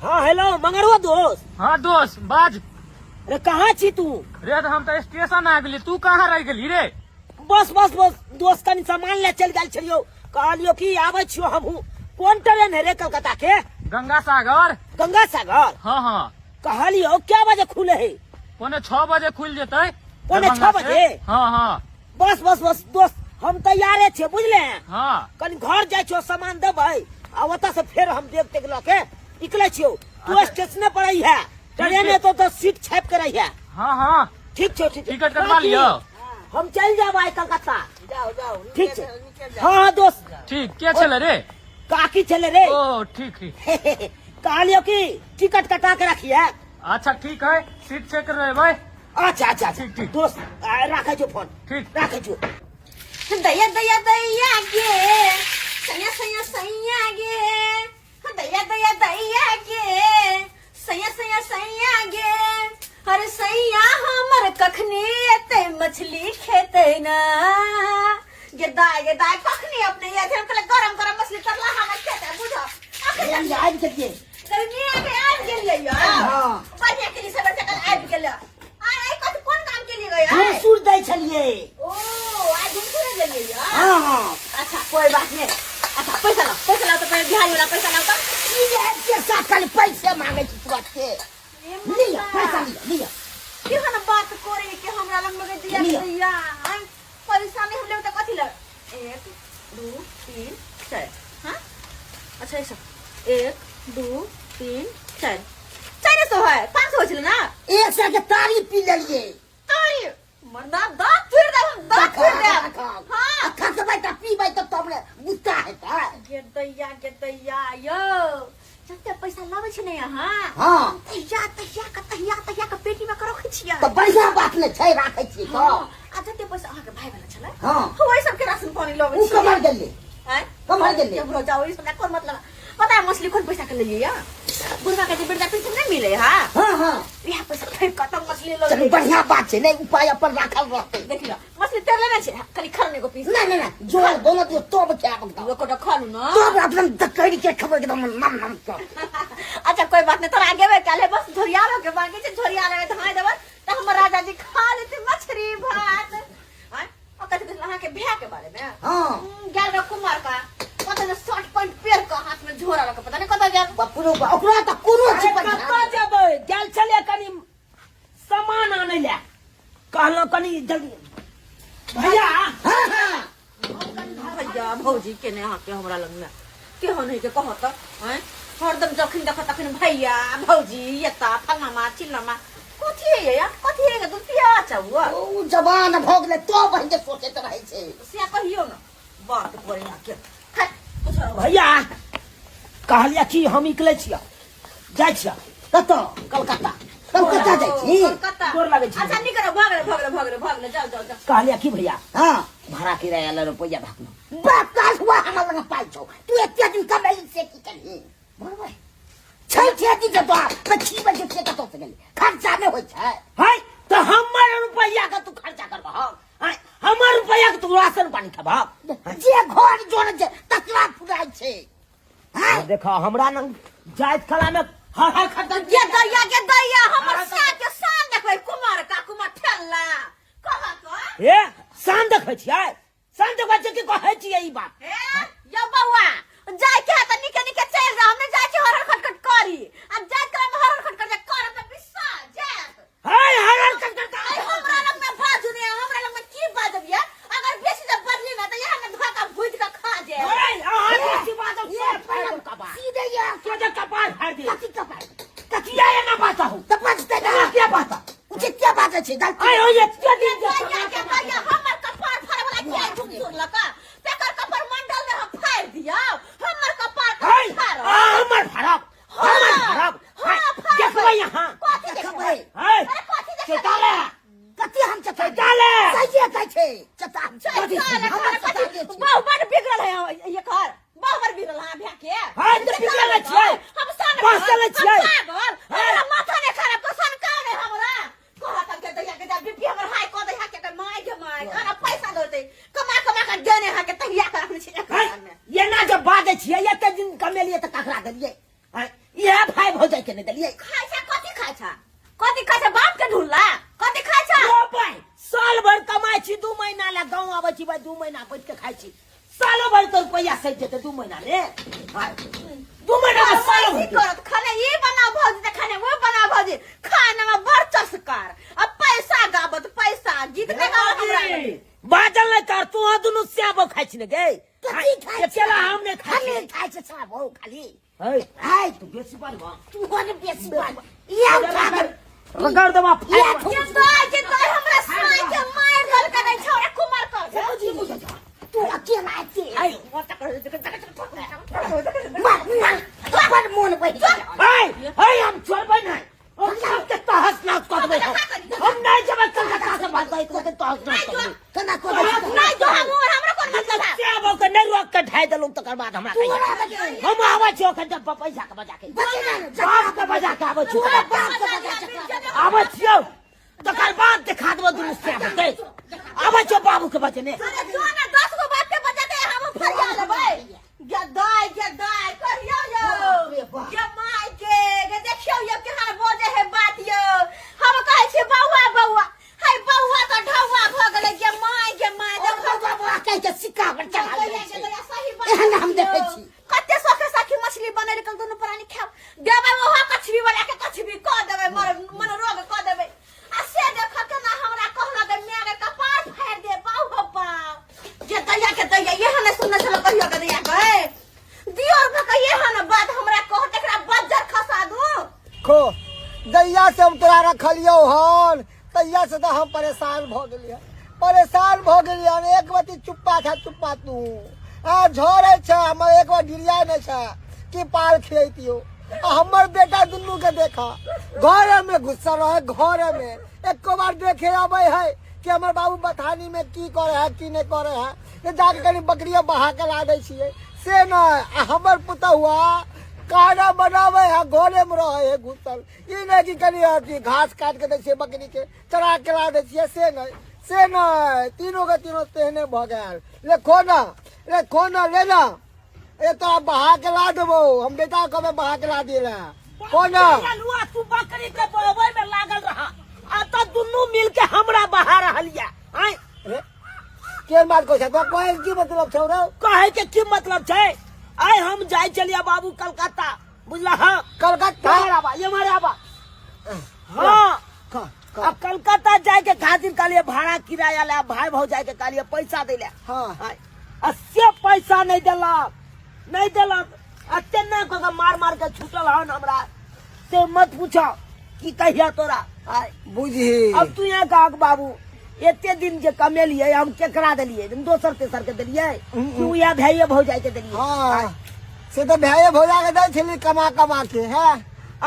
हाँ हेलो मंगरवा दोस्त। हाँ दोस्त बाज। अरे कहाँ छी तू? रे तो हम तो स्टेशन आ गली, तू कहाँ रह गली रे? बस बस बस दोस्त कनी सामान ले चल गल छलियो, कहलियो कि आवे छियो हमहू। कौन ट्रेन है रे कलकत्ता के? गंगा सागर। गंगा सागर? हाँ हाँ। कहलियो क्या बजे खुले है? 6:45 बजे खुल जेते। 6:45 बजे? हाँ हाँ। बस बस बस दोस्त हम तैयारे छे बुझले। हाँ कनी घर जाय छियो, सामान देबै आ ओता से फिर हम देख तेक लके निकले छियो। तू स्टेशन पर आई है, ट्रेन है तो सीट छाप कर आई है। हाँ हाँ ठीक छो ठीक। टिकट कटवा लियो। हम चल जाब आई कलकत्ता। जाओ जाओ ठीक छे। हाँ दोस्त। ठीक क्या चले रे? काकी चले रे। ओ ठीक ठीक। कहलियो कि टिकट कटा के रखिए। अच्छा ठीक है, सीट चेक कर रहे भाई। अच्छा अच्छा ठीक, ठीक। दोस्त रखे छो फोन। ठीक रखे छो। दैया दैया दैया गे सैया सैया सैया गे दैया दैया दैया गे सैया सैया सैया गे अरे सैया हमर कखनी एते मछली खेते ना गे दाय कखनी अपने ये थे गरम गरम मछली करला हम खेते बुझो हम आज चलिए। गर्मी आ गेलिए यार। हां बढ़िया के लिए सब चक्कर आ गेलिए। आई कत कौन काम के लिए गया? हम सूर दे छलिए। ओ आज घूम गेलिए यार। हां हां। अच्छा कोई बात नहीं। अच्छा पैसा ला तो पहले बिहारी वाला पैसा लाओ तो ये के साथ कल पैसे मांगे छी तुरंत के। लिया पैसा लिया। क्यों ना बात करे कि हमरा लग में दिया दिया आई पैसा नहीं हम ले तो कथि ल 1 2 3 4 हां अच्छा ऐसा 1 2 3 4 400 है 500 होছিল ना। एक से के तारी पी लेलिए। तारी मर्दा दांत फिर दे हां खा के बैठा पीबै तो तुमने गुस्सा है का? गे दैया यो जते पैसा लावे छै ने यहाँ। हां तहिया का पेटी में करो खिचिया तो बढ़िया बात ने छै राखे छी तो। आ जते पैसा आके भाई वाला छले। हां वही सब के राशन पानी लावे उ छी। कमर गेली। हैं कमर गेली। हम जाओ इस ना कोन मतलब पता है मछली कौन पैसा के लिए या बुढ़वा के बिरदा पैसा नहीं मिले हां। हां हां यहां पैसा फिर कतम मछली लो चल बढ़िया बात छै, नहीं उपाय अपन राखल रहते। देखिला मछली तेल लेना छै खाली खाने को पीस नहीं जो दोनों दियो तो बचा बताओ। वो को खा लू ना तो अपन दकड़ी के खबर एकदम नम कर। अच्छा कोई बात नहीं, तोरा आगे में काले बस झोरियालो के बाकी से झोरियालो में धाय देबा त हम राजा जी खा लेते मछली भात। हैं और कहते लहा के बियाह के बारे में। हां गेल रे कुमार का पता नहीं 60 पॉइंट पेड़ का हाथ में झोरा लगा पता नहीं कता गेल बापुरो ओकरा त कोनो चीज पर कत्ता जेबै गेल छले कनी सामान आनै ले, कहलो कनी जल्दी भैया। हां हां भैया भौजी के ने आके हमरा लग में के हो नहीं के कहत हैं हरदम जखन देख तखन भैया भौजी एता फलमा चिल्लमा कथि है यार कथि है दुतिया चाहुआ ओ जवान भ गेले तो बहिन सोचैत रहै छै से कहियो ना बात करे ना के खा भैया कहलिया कि हम निकलै छियै, जाइ छियै कत कलकत्ता जाइ छी। कलकत्ता गोर लागै छी। अच्छा निकलो भागले जाओ कहलिया कि भैया हां भाड़ा किराया ले रुपया भागनो बाकास हुआ हमर लग पाइ छौ तू एते दिन कमाई से की करही बरबै छै दिन के बाद 25 बजे से कत से गेली खर्चा में होय छै। है तो हमर रुपया के तू खर्चा करबह, हमर रुपया के तू राशन पानी खेबह। जे घर जोड़ जे तकरा फुराइ छै। हां देखा हमरा न जाइत कला में हर खर्चा के दैया हमर साथ के शान देखबै कुमार ठेला कहा तो ए शान देखै छियै, शान देखै छियै कि कहै छियै ई बात। ए यो बौआ जाय के त निके चल जा हमने जाय छी हरर खटखट करी अब जाय के हरर खटखट कर त बिस्सा जात हर खर्चा आई हमरा लग में बाजू ने हमरा लग में की बाजब या अगर बेसी जब बदली ना त यहां में धोखा भूत का खा जे अरे बेसी बात ये पहले कबार सीधे ये के जे कपार फाड़ दे कथि कपाई कथिया ये ना बात हो त बचते ना क्या बात उचित क्या बात छै गलती आय हो ये दिन के दैया हमर कपार फाड़े वाला किया झुक लका तेकर कपार मंडल में हम फाड़ दिया हमर कपार फाड़ हमर खराब देखबै यहां कथि देखबै है अरे कथि देखबै चटाले कथि हम चटाले सही कहै छै चटा बहु बड़ बिगड़ल है ये घर बहु बड़ बिगड़ल है भैया के हां तो बिगड़ल छै हम सन पागल छियै पागल हमरा माथा ने खराब पसंद का है हमरा कहत के दैया के जब बीपी हमर हाई क दैया के माय खाना पैसा देते कमा के देने है के तहिया कर रखने छी ये ना जब बात छियै एते दिन कमेलिए त ककरा देलिए ये हमरा भाई भौजाई के नहीं दलिए खाय छा कथी खाय छा बाप के ढुल्ला कथी खाय छा ओ भाई साल भर कमाई छी 2 महीना ला गांव आबै छी भाई 2 महीना बैठ के खाई छी सालो भर तो रुपया सही जेते 2 महीना रे 2 महीना में सालो भर करत खाने ये बनाओ भौजी त खाने वो बनाओ भौजी खाने में बड़ चस्कार अब पैसा गाबत पैसा गीत में गाओ हमरा बाजल नहीं कर तू दुनु स्याबो खाई छी ने गे कथी खाय ये चला हमने खाली खाई खाय छे सब हो खाली है हाय तू बेसी बात बा तू कोने बेसी बात ये उठा कर रगड़ दमा के तो हमरा साई के मार गल के नहीं छोड़े कुमार कर तू अकेला आती आई मोटा कर पर मोन बैठ हाय हम चलबै नहीं हम सब के तहस नास कर देबै हम नहीं जब कलकत्ता से भाग गई तो तहस नास कर देबै कना को नहीं जो हमरा कोन मतलब है स्याबो के नहीं रोक के ढाई देलुम तकर बाद हमरा कहिया हम आबै छी ओखन जब पैसा के बजा के बाप के बजा के आबै छी आबै छियौ तकर बाद देखा देबो दुनु स्याबो के आबै छौ बाबू के बचने अरे जो ना 10 गो बात के बजाते हम फरिया लेबै गदाई करियो यो जमाई के देखियो यो केहन बोजे है बात यो हम कहै छी बौआ हाय बौआ तो ढौआ भ गेलै के माय देखो बाबा कह के सिक्का पर चढ़ा दे सही एहन हम देखै छी कते सोखे साखी मछली बनै रे कल दुनु प्राणी खाब देबै ओहा कछवी वाला के कछवी क देबै मन रोग क देबै आ से देख केना हमरा कहला दे मेरे कपार फाड़ दे बाऊ हप्पा के दैया ये हने सुनने चलो कहियो के दैया गए दियोर भ के ये हने बात हमरा कह तकरा बज्जर खसा दू खो दैया से हम तोरा रखलियो हन दैया से तो हम परेशान भ गेलिए एक बाती चुप्पा तू आ झरे छ हम एक बार ढिलिया नहीं छ कि पाल खियतियो हमर बेटा दुन्नू के देखा घर में गुस्सा रहे घर में एको बार देखे आवे है कि हमर बाबू बथानी में की करे है की नहीं करे है ये जाके कनी बकरिया बहा के ला दे छिए से न हमर पुता हुआ खाना बनावे है घरे में रहे है घुसल ई नहीं कि कनी घास काट के दे छिए बकरी के चरा के ला दे छिए से नहीं तीनों के तीनों तेहने भ गए ले खोना लेना ए तो बहा के ला देबो हम बेटा को बहा के ला दिले कोना लुआ तू बकरी के बोबै में लागल रहा आ त दुनु मिल के हमरा बहा रहलिया आय के बात को छ तो कोई की मतलब छौ रे कहे के की मतलब छै आय हम जाय चलिया बाबू कलकत्ता बुझला हां कलकत्ता ये मारे आबा हां अब कलकत्ता जाए के खातिर कालिए भाड़ा किराया ले भाई भौजाई के कालिए पैसा दे ले हां अस्से पैसा नहीं देलक अत्ते को मार के छूटल हन हमरा से मत पूछो कि कहिया तोरा बुझी अब तू यहाँ का बाबू एते दिन जे कमेलिए हम केकरा देलिए दोसर तेसर के देलिए तू या भाई भौजाई के देलिए हां से तो भाई भौजा के दे छली कमा के है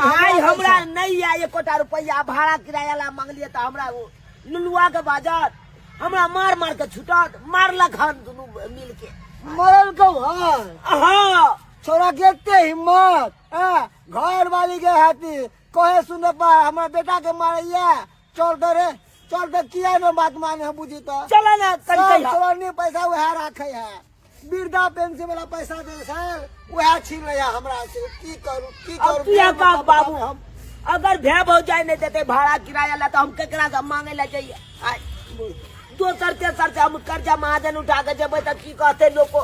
आई हमरा नहीं आ 1 कोटा रुपया भाड़ा किराया ला मांगलिए तो हमरा वो लुलुआ के बाजार हमरा मार के छुटत मारलक हन दुनु मिल के मरल को हां छोरा के हिम्मत घर वाली के हाथी कहे सुने पा हमारा बेटा के मारिया चल दे किया न बात माने बुझी तो चला ना नहीं पैसा वह रखे है वृद्धा पेंशन वाला पैसा दे सर वह छीन लिया हमरा से की करू तू या का बाबू हम अगर भे भौजाई नहीं देते भाड़ा किराया ला तो हम केकरा से मांगे ला जाइए दोसर तेसर से हम कर्जा महाजन उठा के जेबै त की कहते लोग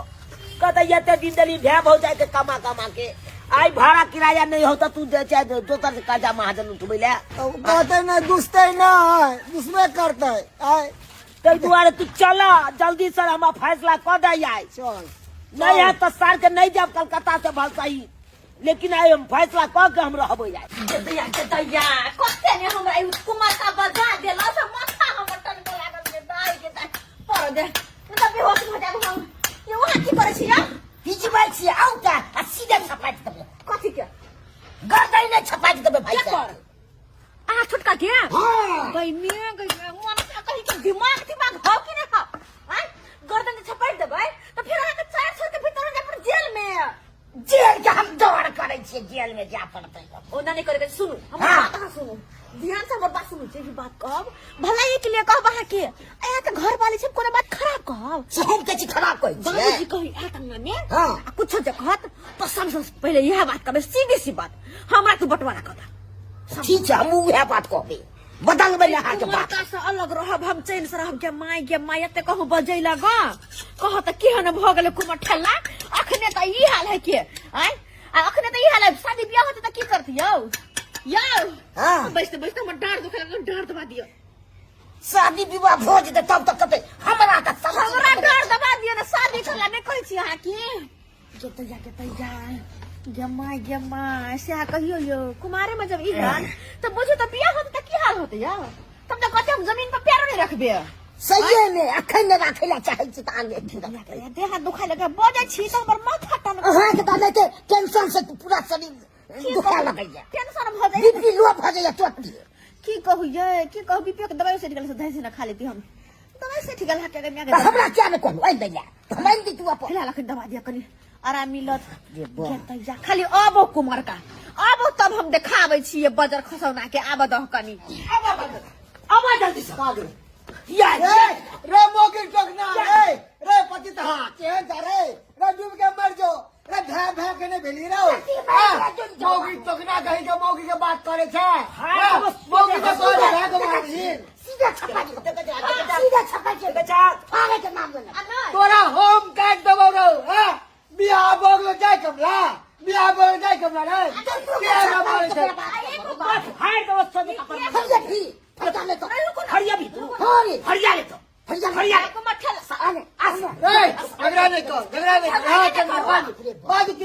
कहते ये दिन दली भे भौजाई के कमा के आई भाड़ा किराया नहीं हो तो तू चाहे दोसर से कर्जा महाजन उठबै ले कहते नहीं दुश्मन करते ताहि दुआरे तू चला जल्दी से हम फैसला कर दे आई चल नहीं है तो सर के नहीं जाब कलकत्ता से भल सही लेकिन आई हम फैसला कर के हम रहबै दैया कते ने हमरा कुमार का बजा देला से माथा हमर टन के लागल के दाई पर दे मतलब बेहोश हो जाब हम ये वहां की करे छी हिजबै छी आउता आ सीधे छपाट देबे कथि के गर्दन ने छपाट देबे भाई कर आ छुटका के हां गई मन से कहि के दिमाग हो कि ना गर्दन छपाट देबै तो फिर आके 400 के भीतर जा पर जेल में जेल के हम दौड़ करे छे, जेल में जा पड़ते है। ओना नहीं करे सुनू हमर हाँ। बात कहाँ सुनू ध्यान से हमर बात सुनू जे बात कहब भला एक लिए कहब अहाँ के आया के घर वाली सब कोनो बात खराब कहब शहर के चीज खराब कोई बाबूजी कही आ तंगा में हाँ। आ कुछ जगत तो सबसे पहले यह बात कहबे सीधी सी बात हमरा तू बंटवारा कर दा ठीक है, हम वह बात कहबे, बदल में यहाँ के बात। का से अलग रहब हम चैन से रहब के माय एते कहू बजै लगा कह त केहन भ गेलै कुमर ठल्ला अखने त ई हाल है के आय आ अखने त ई हाल है शादी बियाह होते त की करती यो हाँ। बैठते बैठते हमर डांड दुखे लगल डांड दबा दियो शादी विवाह भोज दे तब तक कहते हमरा का हमरा डांड दबा दियो ना शादी कला नहीं कहै छी अहाँ की के तैया गम्मा से कहियो यो कुमारे में जब ई गान तो बुझो तो बियाह होते त की हाल होते यार तब तो कहते हम जमीन पर पैर नहीं रखबे सही में अखन राखे ला चाहे छी त आगे देह हाथ दुखाय लगे बजै छी तो हमर माथा टन अहाँ के दादा के टेंशन से पूरा शरीर दुखा लगैया, टेंशन भ जाय बीपी लो भ जाइए तुरंत। की कहू ये की कहू बीपी के दवाई से निकल से धैसे ना खा लेती हम दवाई से ठीक हट के तो हमरा क्या न कहू, आई दैया हम दी तू अपन फिलहाल अखन दवा दिया कनी आराम मिलत ये बा। जा खाली आबो कुमार का आबो तब हम देखाबै छी बजर खसौना के आब दह कनी अब जल्दी से आगे या रे मोगी टोकना रे पति तहा चेहन जा रे डूब के मर जो रे भै के ने भेली रे मोगी टोकना कहीं के मोगी के बात करे छे मोगी के तोरे भै के मारी सीधा छपा के बेटा थाने के नाम लेना तोरा होम काट देबो रे बियाह बोगलो जाय कमला बियाह बोगलो जाय कमला रे के मारे छे बस हाय तो सोने का फरिया भी फटा ले तो फरिया भी तू फरिया ले तो फरिया को मठल आने आने रे झगड़ा नहीं कर हां के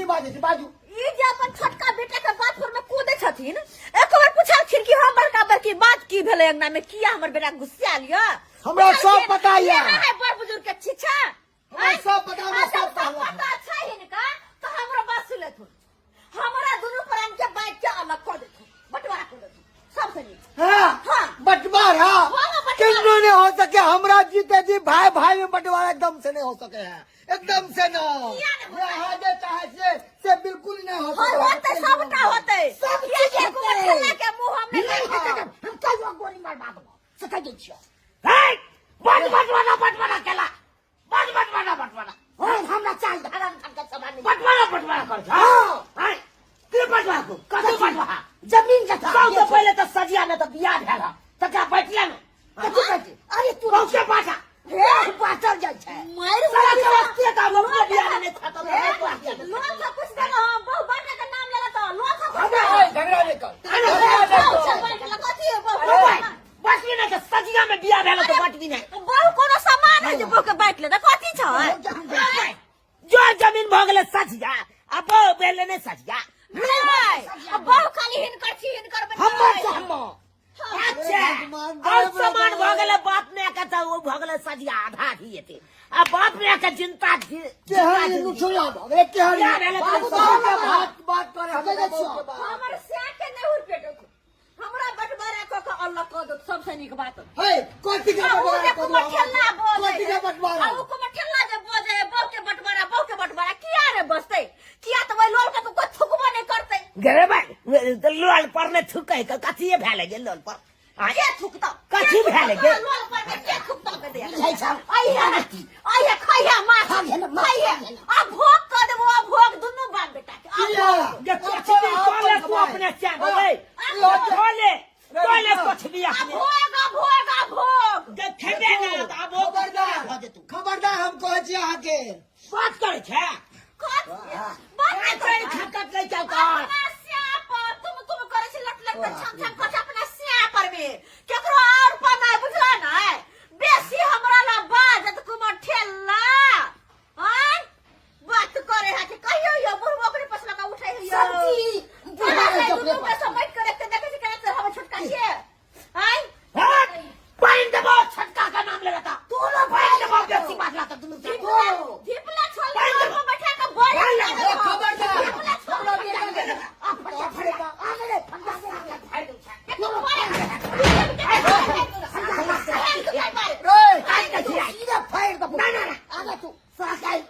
बाजू की बाजू ई जे अपन छोटका बेटा के बात पर में कूदे छथिन एक बार पूछल खिड़की हम बड़का बड़की बात की भेले अंगना में किया हमर बेटा गुस्सा लिया हमरा सब पता है है बड़ बुजुर्ग के छिछा हमरा सब पता है सब पता अच्छा है इनका तो हमरा बात सुन लेथु हमरा दोनों प्राण के बात के अलग कर देथु बंटवारा कर देथु सब सही हां बंटवारा किन्नो ने हो सके हमरा जीते जी भाई में बंटवारा एकदम से नहीं हो सके है एकदम से ना यहाँ जे चाहे से बिल्कुल नहीं हो सके होते सबटा होते सब ये को ठेला के मुंह हमने हम कल गोली मार बाबू सका दे छियो हे बंटवारा केला बंटवारा और हमरा चाल धरम का समान बंटवारा कर हां हाय के बंटवारा को कदे बंटवारा जमीन का सबसे पहले तो सजिया में तो बियाह भेला त क्या बैठला न कथि कहती अरे तू के पाटा हे पाटर जाय छै मार सारा के वक्तिया का लोग बियाह नहीं खत्म लोग का कुछ देना बहु बाटा का नाम लेला तो लोग का झगड़ा नहीं कर कथि है बस भी नहीं के सजिया में बियाह भेला तो बट भी नहीं बहु कोनो सामान है जे बहु के बाइट ले त कथि छ जो जमीन भ गेले सजिया अब बेले नहीं सजिया नहीं बहु खाली हिनकर हम अच्छा और सामान भ गेले बाप ने कहता वो भ गेले सजिया आधा दिए अब बाप ने का चिंता केहन लुछुला रे केहन बात करे हमर से के नहीं उड़ पेटो हमरा बटवारा को अल्लाह को दो सबसे निक बात हे कोती का बटवारा को ठेला बोले कोती का बटवारा आ को ठेला जे बोले बहु के बटवारा किया रे बसते किया तो वही लोल का को थुकबो नहीं करते गरे भाई लोल पर ने थुकै का कथि भेले गे लोल पर के थुकता कथि भेले गे लोल पर के थुकता के दे छै छ आइया खाइया मां खाइया आ भोग कर देबो आ भोग दुनु बाप बेटा के ये कथि बोले तू अपने से बोले बोले कुछ भी भोग खेबे ना अब खबरदार हम कहै छी अहाँ के बात करे छै बात करे खटखट नहीं चलता तुम करे छी लट छम छम कछ अपना सिया पर में केकरो और पर नहीं बुझला ना बेसी हमरा ला बाजत कुमर ठेला हां बात करे है कि कहियो यो बुढ़बो के पसला का उठै है सब्जी बुढ़बो सब बैठ कर देखते देखे केना हम छोटका छिए हां पाइन दबो छटका का नाम लेता तू ना पाइन दबो बेसी बात लाता तुम दीपला छोड़ हम बैठा के बोल खबरदार दीपला छोड़ आप फड़ेगा आगे फंदा से फाड़ दो सीधा फाड़ दो ना आगे तू साकाई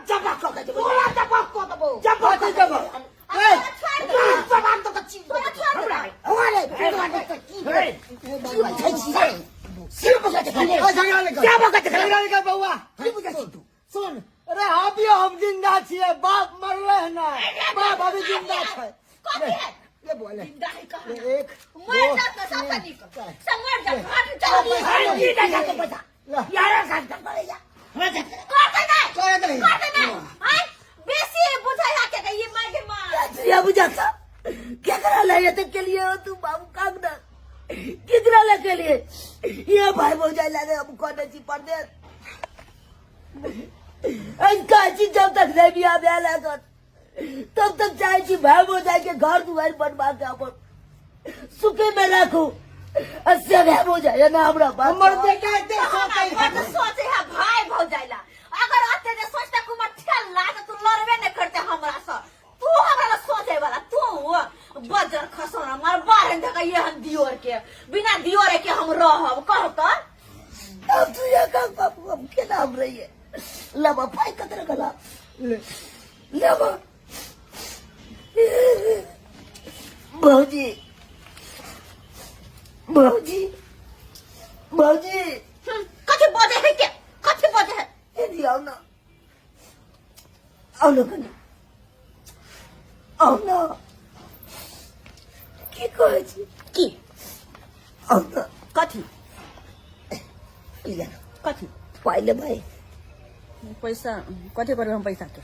जब को के जब को झगड़ा लेकर बउआ सुन अरे अभियो हम जिंदा छिए बाप मरले है ना बाप अभी जिंदा है ले बोले एक मर जा तो सब नहीं कर समझ जा घाट चल यार साथ पड़ेगा काटे नहीं हां बेसी बुझाया के ये मार के मार ये बुझाता क्या करा ले ये के लिए हो तू बाबू काम ना कितना ले के लिए ये भाई भौजाई लागे हम कोने ची पर दे इनका चीज जब तक नहीं भी आ लागत तब तक चाहे छी भाई भौजाई के घर दुआर बनवा के अपन सुखे में रखो अससे भाई भौजाई ना हमरा बात हमर बेटा दे सोचे है भाई भौजाइला अगर आते ने सोचता कुमार ठेल लागे तू लड़बे नहीं करते हमरा से तू हमरा सोचे वाला तू बजर खसोना मार बाहर धका ये हम दियोर के बिना दियोर के हम रहब कह तो अब तू ये काम बाबू हम के नाम रही है लबा पाई कतर गला लबा भौजी भौजी भौजी कथि बजे है के कथि बजे है ए दियो ना आओ ना कने आओ ना की कहै छी की आओ ना कथि लिया कथि पाइले भाई पैसा कथि करबे हम पैसा के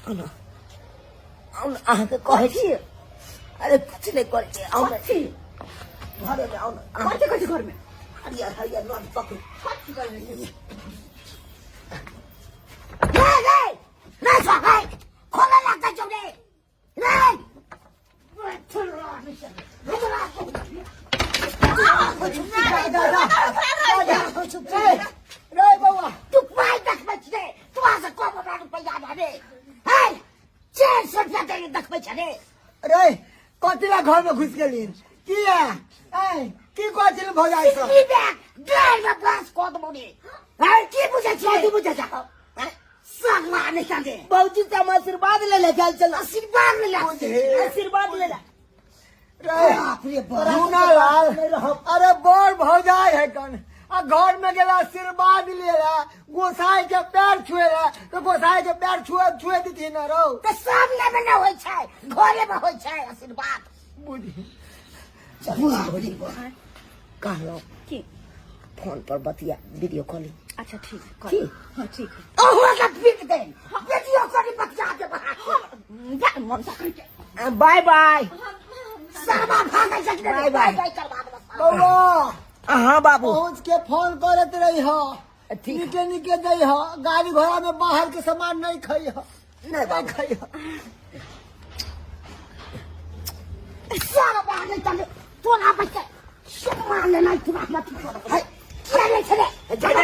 आओ ना आहा के कहै छी अरे कुछ नहीं करे छी आओ ना कथि घरे में आओ ना कथि कथि घर में हरिया हरिया नॉट पकड़ कथि करबे नहीं सहाय खोला लगता चुने नहीं रे बउआ तू पाई तक बचने तू आसे को बड़ा रुपया दे है 400 रुपया दे तक बचने रे कतिला घर में घुस गेली किया ए की कहथिल भौजाई सब नी बैग ड्राइव में बस को दबोनी है की बुझे छी तू बुझे जा सब मारने चले भौजी से हम आशीर्वाद ले ले चल चल आशीर्वाद ले ले आशीर्वाद ले ले रे बाप रे बाप रूना लाल अरे बड़ भौजाई है कन आ घर में गेला आशीर्वाद ले रहा गोसाई के पैर छुए रहा तो गोसाई के पैर छुए दी ना रो तो सब ले में न होय छै घरे में होय छै आशीर्वाद बुझी भौजी कहलो की फोन पर बतिया वीडियो कॉलिंग अच्छा ठीक है ठीक हां ठीक है ओहो का पीट दे वीडियो कॉल बतिया के बाहर जा मन सा करके बाय बाय सामा भागे सकते बाय बाय। बाय करवा दे बउआ हाँ बाबू पहुंच के फोन करत रही हो ठीक निके निके दई हो गाड़ी घोड़ा में बाहर के सामान नहीं खाई हो नहीं बाबू खाई हो सारा भागे चले तू ना बचे सामान लेना तू ना मत है चले चले चले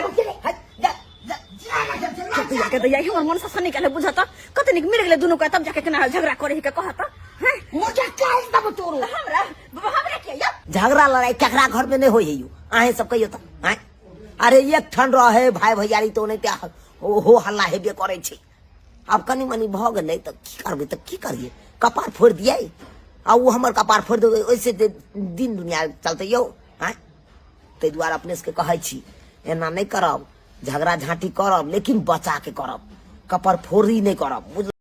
के तो यही मन से निकाले बुझाता कतनी मिल गेले दुनु का तब जाके केना झगड़ा करे के कहता हैं मुझे काल तब तोरो हमरा हमरा के या झगड़ा लड़ाई केकरा घर में नहीं हो यू आहे सब कहियो तो हैं अरे एक ठन रहे भाई भैयारी तो नहीं त्या हो हल्ला हेबे करे छी अब कनी मनी भ गेलै त की करबे त की करिए कपार फोड़ दिए आ वो हमर कपार फोड़ दे ओइसे दिन दुनिया चलते यौ हैं ते द्वारा अपने से कहै छी एना नहीं करब झगड़ा झांटी करब लेकिन बचा के करब कपार फोड़ी नहीं करब।